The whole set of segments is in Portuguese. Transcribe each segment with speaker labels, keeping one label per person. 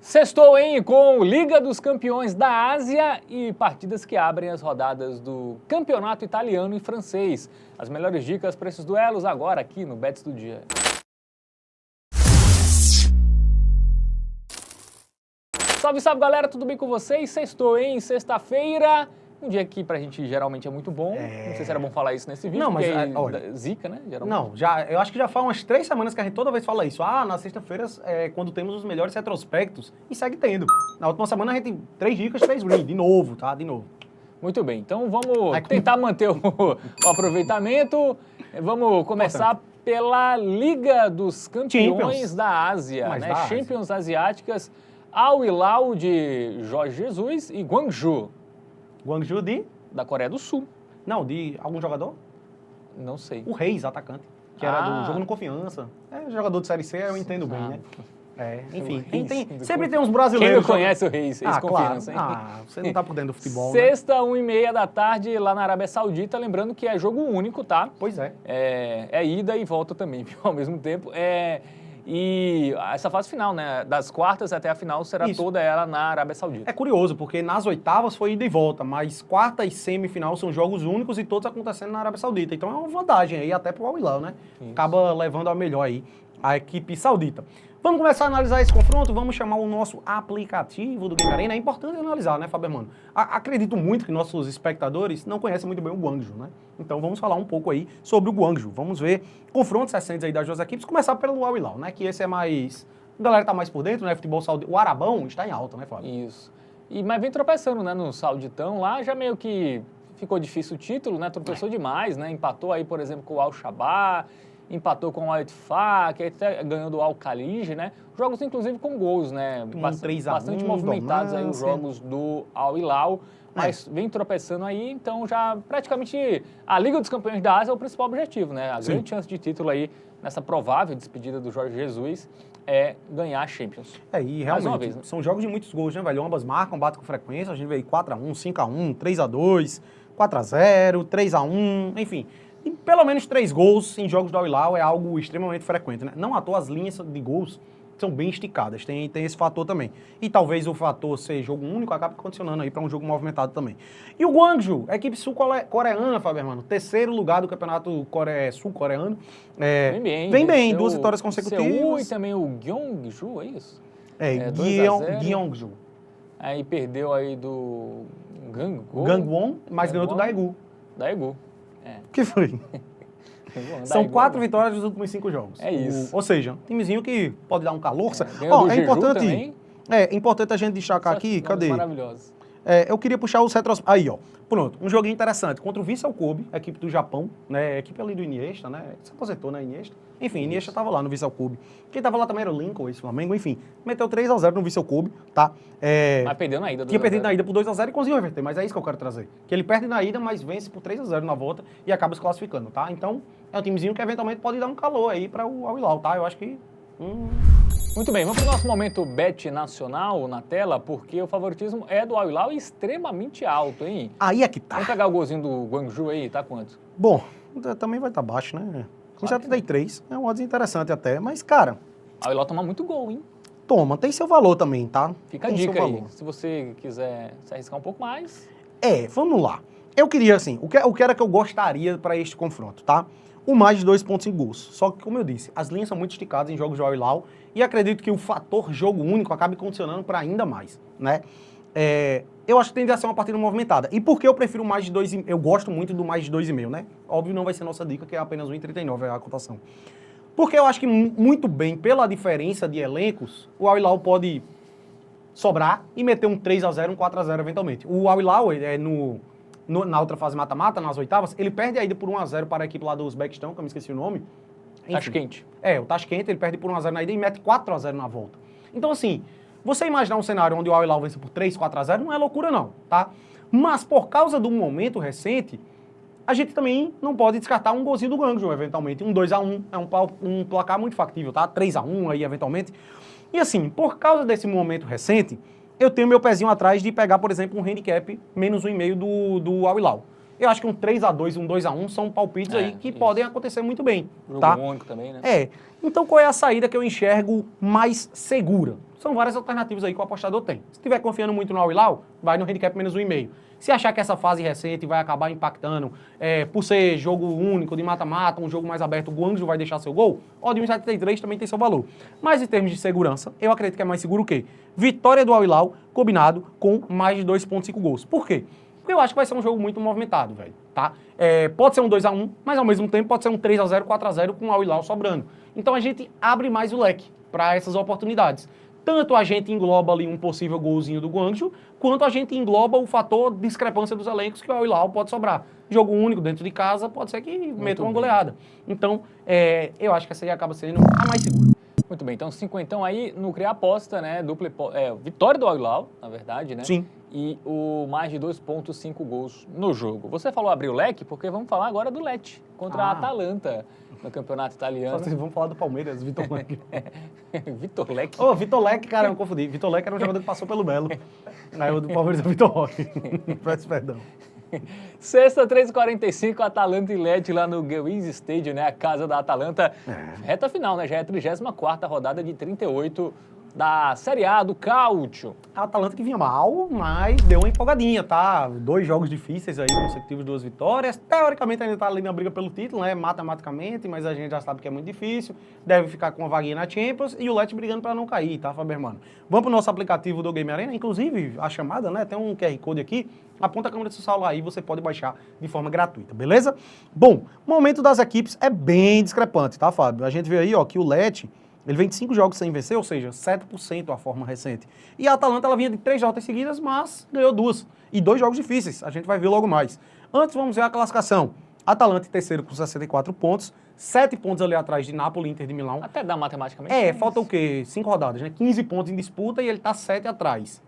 Speaker 1: Sextou, hein, com Liga dos Campeões da Ásia e partidas que abrem as rodadas do Campeonato Italiano e Francês. As melhores dicas para esses duelos agora aqui no Bets do Dia. Salve, salve, galera, tudo bem com vocês? Sextou, hein, sexta-feira. Um dia que pra gente geralmente é muito bom. Não sei se era bom falar isso nesse vídeo,
Speaker 2: não, mas
Speaker 1: olha, zica, né? Geralmente.
Speaker 2: Não, eu acho que já faz umas 3 semanas que a gente toda vez fala isso. Na sexta-feira é quando temos os melhores retrospectos, e segue tendo. Na última semana a gente tem 3 dicas, 3 green, de novo, tá? De novo.
Speaker 1: Muito bem, então vamos tentar manter o aproveitamento. Vamos começar pela Liga dos Campeões da Ásia, né? Champions Asiáticas, Al Hilal de Jorge Jesus e Gwangju.
Speaker 2: Gwangju
Speaker 1: da Coreia do Sul.
Speaker 2: Não, de algum jogador?
Speaker 1: Não sei.
Speaker 2: O Reis, atacante, que era do Jogo no Confiança. É jogador de Série C, eu entendo bem, né? Enfim, sempre tem uns brasileiros.
Speaker 1: Quem não conhece o Reis, Confiança, hein?
Speaker 2: Você não tá por dentro do futebol,
Speaker 1: Sexta, 1h30 da tarde, lá na Arábia Saudita, lembrando que é jogo único, tá?
Speaker 2: Pois é.
Speaker 1: É ida e volta também, ao mesmo tempo. E essa fase final, né, das quartas até a final, será toda ela na Arábia Saudita.
Speaker 2: É curioso, porque nas oitavas foi ida e volta, mas quarta e semifinal são jogos únicos e todos acontecendo na Arábia Saudita. Então é uma vantagem aí até pro Al Hilal, né? Isso. Acaba levando a melhor aí a equipe saudita. Vamos começar a analisar esse confronto, vamos chamar o nosso aplicativo do Game Arena. É importante analisar, né, Fábio Hermano? Acredito muito que nossos espectadores não conhecem muito bem o Gwangju, né? Então vamos falar um pouco aí sobre o Gwangju. Vamos ver confrontos recentes aí das duas equipes. Começar pelo Al Hilal, né? Que esse é mais... A galera tá mais por dentro, né? Futebol saudita. O Arabão está em alta, né, Fábio?
Speaker 1: Isso. Mas vem tropeçando, né, no Sauditão. Lá já meio que ficou difícil o título, né? Tropeçou demais, né? Empatou aí, por exemplo, com o Al-Shabaab. Empatou com o Al-Ittifaq, até ganhou do Al-Khalij, né? Jogos, inclusive, com gols, né? Bastante movimentados aí os jogos do Al Hilal, mas vem tropeçando aí, então já praticamente a Liga dos Campeões da Ásia é o principal objetivo, né? A grande chance de título aí, nessa provável despedida do Jorge Jesus, é ganhar a Champions.
Speaker 2: E realmente, são jogos de muitos gols, né, velho? Ambas marcam, batem com frequência, a gente vê aí 4x1, 5x1, 3x2, 4x0, 3x1, enfim... E pelo menos 3 gols em jogos do Al Hilal é algo extremamente frequente, né? Não à toa as linhas de gols são bem esticadas, tem esse fator também. E talvez o fator ser jogo único acabe condicionando aí para um jogo movimentado também. E o Gwangju, a equipe sul-coreana, Fábio Hermano, 3º lugar do campeonato sul-coreano. Vem bem, 2 vitórias consecutivas.
Speaker 1: Seul e também o Gyeongju, é isso?
Speaker 2: Gyeongju.
Speaker 1: Aí perdeu aí do
Speaker 2: Gangwon, mas ganhou do Daegu.
Speaker 1: O
Speaker 2: que foi? São 4 vitórias nos últimos 5 jogos.
Speaker 1: É isso.
Speaker 2: Ou seja, timezinho que pode dar um calor.
Speaker 1: É
Speaker 2: importante a gente destacar aqui, cadê?
Speaker 1: Maravilhoso.
Speaker 2: Eu queria puxar os retrospectos. Aí, ó. Pronto, um joguinho interessante. Contra o Vissel Kobe, a equipe do Japão, né? A equipe ali do Iniesta, né? Se aposentou, né, Iniesta? Enfim, Iniesta tava lá no Vissel Kobe. Quem tava lá também era o Lincoln, esse Flamengo, enfim. Meteu 3x0 no Vissel Kobe, tá?
Speaker 1: Mas perdeu na ida.
Speaker 2: Tinha perdido na ida por 2x0 e conseguiu reverter, mas é isso que eu quero trazer. Que ele perde na ida, mas vence por 3x0 na volta e acaba se classificando, tá? Então, é um timezinho que eventualmente pode dar um calor aí para o Al Hilal, tá? Eu acho que...
Speaker 1: Muito bem, vamos para o nosso momento bet nacional na tela, porque o favoritismo é do Al Hilal extremamente alto, hein?
Speaker 2: Aí é que tá.
Speaker 1: Vamos pegar o golzinho do Gwangju aí, tá quanto?
Speaker 2: Bom, também vai estar baixo, né? Com 73, é um odds interessante até, mas, cara...
Speaker 1: Al Hilal toma muito gol, hein?
Speaker 2: Toma, tem seu valor também, tá?
Speaker 1: Fica a dica aí, se você quiser se arriscar um pouco mais.
Speaker 2: Vamos lá. Eu queria, assim, o que era que eu gostaria para este confronto, tá? O mais de 2 pontos em gols. Só que, como eu disse, as linhas são muito esticadas em jogos de Al Hilal e acredito que o fator jogo único acabe condicionando para ainda mais, né? Eu acho que tende a ser uma partida movimentada. E por que eu prefiro mais de 2,5? Eu gosto muito do mais de 2,5, né? Óbvio, não vai ser nossa dica, que é apenas 1,39 a cotação. Porque eu acho que muito bem, pela diferença de elencos, o Al Hilal pode sobrar e meter um 3x0, um 4x0 eventualmente. O Al Hilal, na outra fase mata-mata, nas oitavas, ele perde a ida por 1x0 para a equipe lá do Uzbequistão, que eu me esqueci o nome.
Speaker 1: Tashkent.
Speaker 2: O Tashkent, ele perde por 1x0 na ida e mete 4x0 na volta. Então, assim, você imaginar um cenário onde o Al Hilal vence por 3, 4x0 não é loucura não, tá? Mas por causa do momento recente, a gente também não pode descartar um golzinho do Gwangju, eventualmente. Um 2x1 é um placar muito factível, tá? 3x1 aí, eventualmente. E assim, por causa desse momento recente, eu tenho meu pezinho atrás de pegar, por exemplo, um handicap menos 1,5 do Al Hilal. Eu acho que um 3-2, um 2-1 são palpites aí que
Speaker 1: isso.
Speaker 2: podem acontecer muito bem.
Speaker 1: Jogo
Speaker 2: Tá?
Speaker 1: único também, né?
Speaker 2: Então qual é a saída que eu enxergo mais segura? São várias alternativas aí que o apostador tem. Se estiver confiando muito no Al-Hilal, vai no handicap menos 1,5. Se achar que essa fase recente vai acabar impactando, por ser jogo único, de mata-mata, um jogo mais aberto, o Guangzhou vai deixar seu gol, ó, de 1,73 também tem seu valor. Mas em termos de segurança, eu acredito que é mais seguro o quê? Vitória do Al-Hilal combinado com mais de 2,5 gols. Por quê? Porque eu acho que vai ser um jogo muito movimentado, velho, tá? Pode ser um 2-1, mas ao mesmo tempo pode ser um 3-0, 4-0 com o Al-Hilal sobrando. Então a gente abre mais o leque para essas oportunidades. Tanto a gente engloba ali um possível golzinho do Guangzhou, quanto a gente engloba o fator discrepância dos elencos que o Al-Hilal pode sobrar. Jogo único dentro de casa, pode ser que meta uma goleada. Então, eu acho que essa aí acaba sendo a mais segura.
Speaker 1: Muito bem, então 50 aí no criar aposta, né? Vitória do Al-Hilal, na verdade, né?
Speaker 2: Sim.
Speaker 1: E o mais de 2,5 gols no jogo. Você falou abrir o leque, porque vamos falar agora do Lecce contra a Atalanta no campeonato italiano.
Speaker 2: Vocês vão falar do Palmeiras, Vitor Leque.
Speaker 1: Vitor Leque.
Speaker 2: Ô, Vitor Leque, cara, eu confundi. Vitor Leque era um jogador que passou pelo Belo. Aí o do Palmeiras é Vitor Roque. Peço perdão.
Speaker 1: Sexta, 3h45, Atalanta e Lecce lá no Gewiss Stadium, né? A casa da Atalanta. Reta final, né? Já é a 34ª rodada de 38 da Série A, do Calcio.
Speaker 2: A Atalanta que vinha mal, mas deu uma empolgadinha, tá? 2 jogos difíceis aí, consecutivos, 2 vitórias. Teoricamente ainda tá ali na briga pelo título, né? Matematicamente, mas a gente já sabe que é muito difícil. Deve ficar com uma vaguinha na Champions e o Lecce brigando pra não cair, tá, Fabermano? Vamos pro nosso aplicativo do Game Arena, inclusive a chamada, né? Tem um QR Code aqui. Aponta a câmera do seu celular aí, você pode baixar de forma gratuita, beleza? Bom, o momento das equipes é bem discrepante, tá, Fábio? A gente vê aí, ó, que o Lecce, ele vem de 5 jogos sem vencer, ou seja, 7% a forma recente. E a Atalanta, ela vinha de 3 derrotas seguidas, mas ganhou 2. E 2 jogos difíceis, a gente vai ver logo mais. Antes, vamos ver a classificação. Atalanta em terceiro com 64 pontos, 7 pontos ali atrás de Napoli e Inter de Milão.
Speaker 1: Até dá matematicamente.
Speaker 2: Falta o quê? 5 rodadas, né? 15 pontos em disputa e ele tá 7 atrás.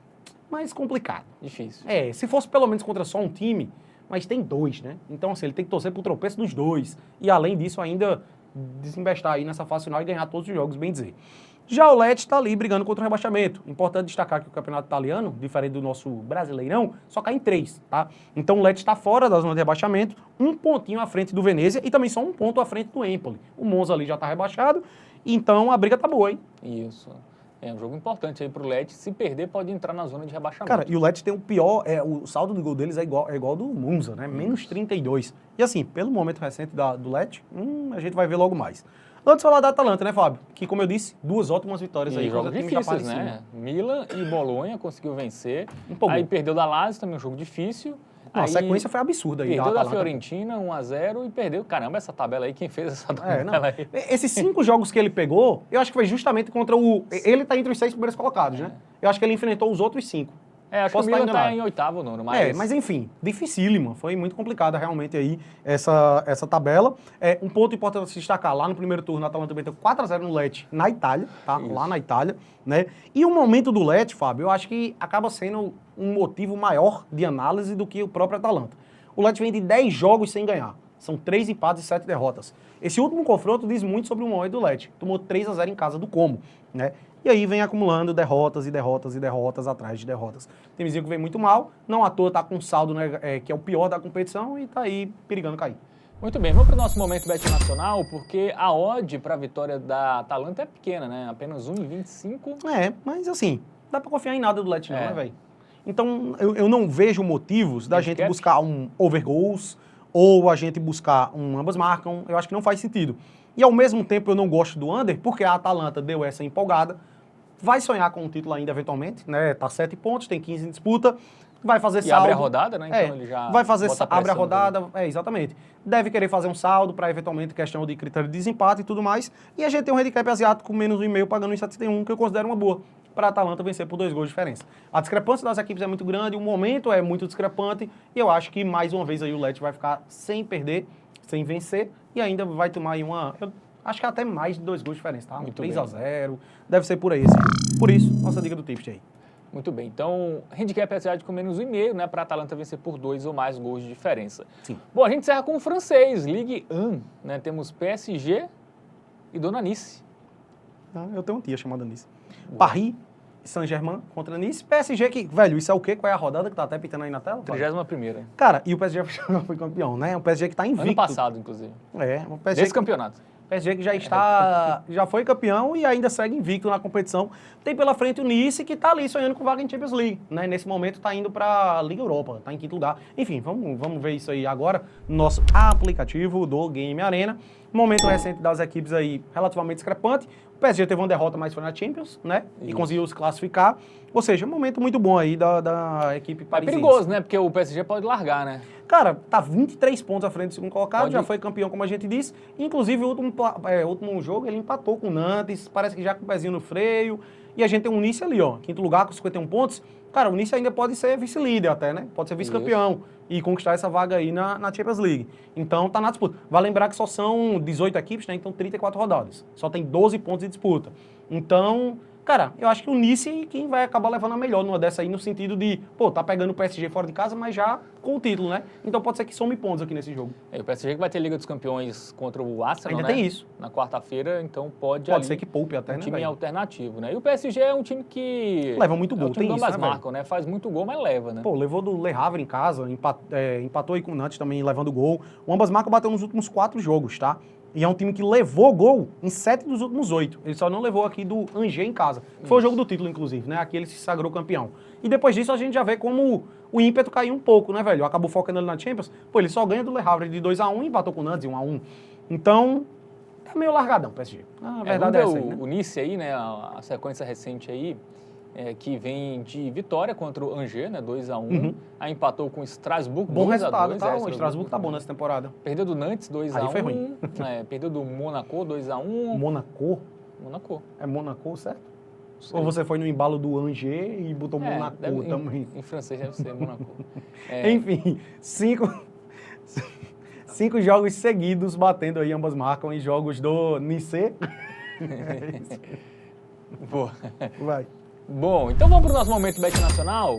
Speaker 2: Mas complicado.
Speaker 1: Difícil.
Speaker 2: Se fosse pelo menos contra só um time, mas tem 2, né? Então, assim, ele tem que torcer pro tropeço dos 2. E além disso, ainda desinvestar aí nessa fase final e ganhar todos os jogos, bem dizer. Já o Lecce está ali brigando contra o rebaixamento. Importante destacar que o campeonato italiano, diferente do nosso brasileirão, só cai em 3, tá? Então o Lecce está fora da zona de rebaixamento, 1 pontinho à frente do Venezia e também só 1 ponto à frente do Empoli. O Monza ali já está rebaixado, então a briga tá boa, hein?
Speaker 1: Isso. É um jogo importante aí pro Lecce. Se perder, pode entrar na zona de rebaixamento.
Speaker 2: Cara, e o Lecce tem o pior, o saldo do gol deles é igual ao do Monza, né? Menos 32. E assim, pelo momento recente do Lecce, a gente vai ver logo mais. Antes de falar da Atalanta, né, Fábio? Que, como eu disse, 2 ótimas vitórias aí.
Speaker 1: Jogos difíceis, né? Milan e Bolonha conseguiu vencer.
Speaker 2: Empolgou.
Speaker 1: Aí perdeu da Lazio, também um jogo difícil.
Speaker 2: Não, a sequência foi absurda aí.
Speaker 1: Perdeu da Fiorentina, 1-0 e perdeu. Caramba, essa tabela aí, quem fez essa tabela aí?
Speaker 2: Esses 5 jogos que ele pegou, eu acho que foi justamente contra o... Ele tá entre os 6 primeiros colocados, né? Eu acho que ele enfrentou os outros 5.
Speaker 1: Acho que o Milan tá em 8º, nono, mas...
Speaker 2: mas enfim, dificílima. Foi muito complicada realmente aí essa tabela. Um ponto importante se destacar, lá no primeiro turno, a Atalanta meteu 4-0 no Lecce, na Itália, tá? Isso. Lá na Itália, né? E o momento do Lecce, Fábio, eu acho que acaba sendo um motivo maior de análise do que o próprio Atalanta. O Lecce vem de 10 jogos sem ganhar. São 3 empates e 7 derrotas. Esse último confronto diz muito sobre o momento do Lecce. Tomou 3-0 em casa do Como, né? E aí vem acumulando derrotas e derrotas e derrotas atrás de derrotas. Tem vizinho que vem muito mal, não à toa tá com um saldo, né, que é o pior da competição e tá aí perigando cair.
Speaker 1: Muito bem, vamos para o nosso momento Bet Nacional, porque a odd para a vitória da Atalanta é pequena, né? Apenas 1,25.
Speaker 2: Mas assim, dá para confiar em nada do Lecce não, né, velho? Então, eu não vejo motivos da gente buscar um over goals ou a gente buscar um ambas marcam. Eu acho que não faz sentido. E ao mesmo tempo eu não gosto do under, porque a Atalanta deu essa empolgada, vai sonhar com o título ainda eventualmente, né? Tá 7 pontos, tem 15 em disputa, vai fazer saldo.
Speaker 1: E abre a rodada, né? Então ele já
Speaker 2: vai fazer, abre a rodada, exatamente. Deve querer fazer um saldo para eventualmente questão de critério de desempate e tudo mais. E a gente tem um handicap asiático com menos 1,5 pagando 1,71, que eu considero uma boa para a Atalanta vencer por 2 gols de diferença. A discrepância das equipes é muito grande, o momento é muito discrepante e eu acho que mais uma vez aí o Lecce vai ficar sem perder, sem vencer e ainda vai tomar aí acho que até mais de 2 gols de diferença, tá? 3-0, deve ser por aí esse jogo. Por isso, nossa dica do Tips aí.
Speaker 1: Muito bem, então handicap asiático com menos 1,5, né, para a Atalanta vencer por 2 ou mais gols de diferença.
Speaker 2: Sim.
Speaker 1: Bom, a gente encerra com o francês, Ligue 1, né, temos PSG e Dona Nice.
Speaker 2: Eu tenho uma tia chamada Nice. Paris Saint-Germain contra Nice. PSG que, velho, isso é o quê? Qual é a rodada que tá até pitando aí na tela?
Speaker 1: 31ª.
Speaker 2: Cara, e o PSG já foi campeão, né? O PSG que tá invicto.
Speaker 1: Ano passado, inclusive.
Speaker 2: O PSG
Speaker 1: Nesse campeonato.
Speaker 2: PSG que já foi campeão e ainda segue invicto na competição. Tem pela frente o Nice, que tá ali sonhando com vaga em Champions League, né? Nesse momento tá indo pra Liga Europa, tá em quinto lugar. Enfim, vamos ver isso aí agora no nosso aplicativo do Game Arena. Momento recente das equipes aí relativamente discrepante. O PSG teve uma derrota, mas foi na Champions, né? E conseguiu se classificar. Ou seja, um momento muito bom aí da equipe
Speaker 1: É
Speaker 2: parisiense.
Speaker 1: perigoso, né? Porque o PSG pode largar, né?
Speaker 2: Cara, tá 23 pontos à frente do segundo colocado,
Speaker 1: Pode
Speaker 2: já
Speaker 1: ir.
Speaker 2: foi campeão, como a gente disse. Inclusive, o último jogo ele empatou com o Nantes, parece que já com o pezinho no freio. E a gente tem um Nice ali, ó, quinto lugar com 51 pontos. Cara, o Nice ainda pode ser vice-líder até, né? Pode ser vice-campeão e conquistar essa vaga aí na Champions League. Então, tá na disputa. Vale lembrar que só são 18 equipes, né? Então, 34 rodadas. Só tem 12 pontos de disputa. Então, cara, eu acho que o Nice quem vai acabar levando a melhor numa dessa aí, no sentido de, pô, tá pegando o PSG fora de casa, mas já com o título, né? Então pode ser que some pontos aqui nesse jogo.
Speaker 1: O PSG que vai ter Liga dos Campeões contra o Arsenal,
Speaker 2: Ainda
Speaker 1: né?
Speaker 2: tem isso.
Speaker 1: Na quarta-feira, então pode
Speaker 2: Pode ser que poupe até, né,
Speaker 1: time
Speaker 2: velho?
Speaker 1: alternativo, né? E o PSG é um time que...
Speaker 2: Leva muito gol,
Speaker 1: é o time
Speaker 2: tem
Speaker 1: que
Speaker 2: isso,
Speaker 1: ambas
Speaker 2: né, velho?
Speaker 1: marcam, né? Faz muito gol, mas leva, né?
Speaker 2: Pô, levou do Le Havre em casa, empatou aí com o Nantes também levando gol. O Ambas Marcas bateu nos últimos 4 jogos, tá? E é um time que levou gol em 7 dos últimos 8. Ele só não levou aqui do Angers em casa. Que foi o jogo do título, inclusive, né? Aqui ele se sagrou campeão. E depois disso a gente já vê como o ímpeto caiu um pouco, né, velho? Acabou focando ele na Champions. Pô, ele só ganha do Le Havre de 2-1 e empatou com o Nantes de 1-1. Então, tá meio largadão o PSG. A verdade é
Speaker 1: vamos
Speaker 2: essa
Speaker 1: ver
Speaker 2: aí, né?
Speaker 1: o Nice aí, né? A sequência recente aí, que vem de vitória contra o Angers, né? 2-1. Aí empatou com o Strasbourg,
Speaker 2: Bom
Speaker 1: 2-2,
Speaker 2: resultado, tá? O
Speaker 1: Strasbourg
Speaker 2: Estrasburgo tá bom nessa temporada.
Speaker 1: Perdeu do Nantes, 2-1.
Speaker 2: Aí foi ruim.
Speaker 1: Perdeu do Monaco, 2-1.
Speaker 2: Monaco?
Speaker 1: Monaco.
Speaker 2: É Monaco, certo? Ou você foi no embalo do Angers e botou Monaco também?
Speaker 1: Em francês deve ser Monaco.
Speaker 2: Enfim, 5 jogos seguidos batendo aí, ambas marcam em jogos do Nice.
Speaker 1: Boa.
Speaker 2: Vai.
Speaker 1: Bom, então vamos para o nosso momento Bet Nacional,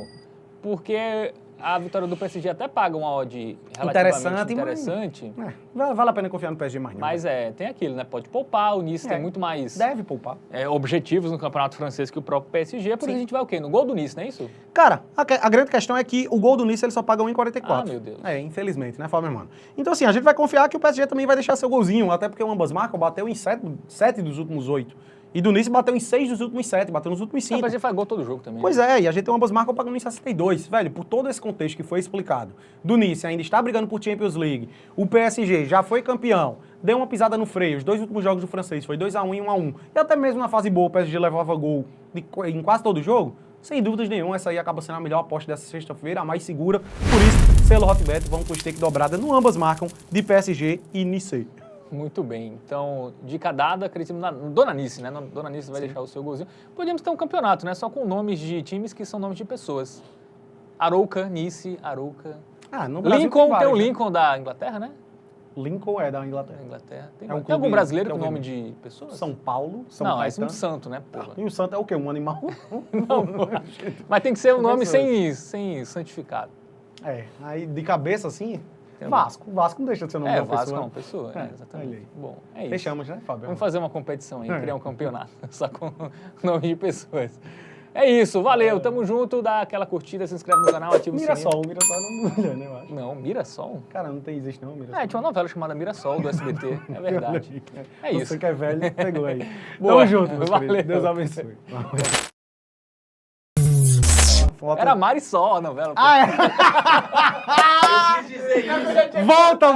Speaker 1: porque a vitória do PSG até paga uma odd relativamente interessante.
Speaker 2: Vale a pena confiar no PSG mais não.
Speaker 1: Mas tem aquilo, né? Pode poupar, o Nice tem muito mais
Speaker 2: Deve poupar.
Speaker 1: objetivos no campeonato francês que o próprio PSG, por isso a gente vai o quê? No gol do Nice, não é isso?
Speaker 2: Cara, a grande questão é que o gol do Nice ele só paga 1,44.
Speaker 1: Ah, meu Deus.
Speaker 2: Infelizmente, né, Fábio, mano? Então, assim, a gente vai confiar que o PSG também vai deixar seu golzinho, até porque o ambas marcam bateu em 7 dos últimos 8. E do Nice bateu em 6 dos últimos 7, bateu nos últimos 5.
Speaker 1: O PSG faz gol todo jogo também.
Speaker 2: Pois é, e a gente tem um ambas marcas pagando em 62. Velho, por todo esse contexto que foi explicado, do Nice ainda está brigando por Champions League, o PSG já foi campeão, deu uma pisada no freio, os 2 últimos jogos do francês foi 2-1 e 1-1, e até mesmo na fase boa o PSG levava gol em quase todo jogo, sem dúvidas nenhuma, essa aí acaba sendo a melhor aposta dessa sexta-feira, a mais segura. Por isso, selo Hotbet, vamos com stake dobrada no ambas marcam de PSG e Nice.
Speaker 1: Muito bem. Então, dica dada, acreditamos na Dona Nice, né? Dona Nice vai deixar o seu golzinho. Podíamos ter um campeonato, né? Só com nomes de times que são nomes de pessoas. Arouca, Nice, Arouca.
Speaker 2: No Brasil
Speaker 1: Lincoln, tem
Speaker 2: vários,
Speaker 1: o
Speaker 2: né?
Speaker 1: Lincoln da Inglaterra, né?
Speaker 2: Lincoln é da Inglaterra.
Speaker 1: Da Inglaterra.
Speaker 2: É um
Speaker 1: Tem
Speaker 2: clube-
Speaker 1: algum brasileiro
Speaker 2: tem
Speaker 1: com
Speaker 2: algum-
Speaker 1: nome de pessoas?
Speaker 2: São Paulo, São
Speaker 1: Não, esse é um
Speaker 2: Caetano.
Speaker 1: santo, né? Porra.
Speaker 2: E o santo é o quê? Um animal?
Speaker 1: Não, porra. Mas tem que ser um nome
Speaker 2: pessoas.
Speaker 1: sem santificado.
Speaker 2: Aí de cabeça assim,
Speaker 1: Tem um-
Speaker 2: Vasco. Vasco não deixa de ser o nome
Speaker 1: É,
Speaker 2: da
Speaker 1: o Vasco é
Speaker 2: pessoa.
Speaker 1: uma pessoa,
Speaker 2: É,
Speaker 1: exatamente.
Speaker 2: olha aí.
Speaker 1: Bom, é isso.
Speaker 2: Fechamos, né, Fábio?
Speaker 1: Vamos fazer uma competição aí,
Speaker 2: É.
Speaker 1: criar um campeonato, só com nome de pessoas. É isso, valeu, tamo junto, dá aquela curtida, se inscreve no canal, ativa o sininho.
Speaker 2: Mirassol não é, né, eu acho.
Speaker 1: Não, Mirassol?
Speaker 2: Cara, não tem, existe não, Mirassol.
Speaker 1: Tinha uma novela chamada Mirassol, do SBT, é verdade. É isso.
Speaker 2: Você que é velho, pegou aí.
Speaker 1: Boa.
Speaker 2: Tamo junto, meus
Speaker 1: Valeu.
Speaker 2: queridos. Deus abençoe. Volta.
Speaker 1: Era Marisol a novela. pô.
Speaker 2: É. Volta!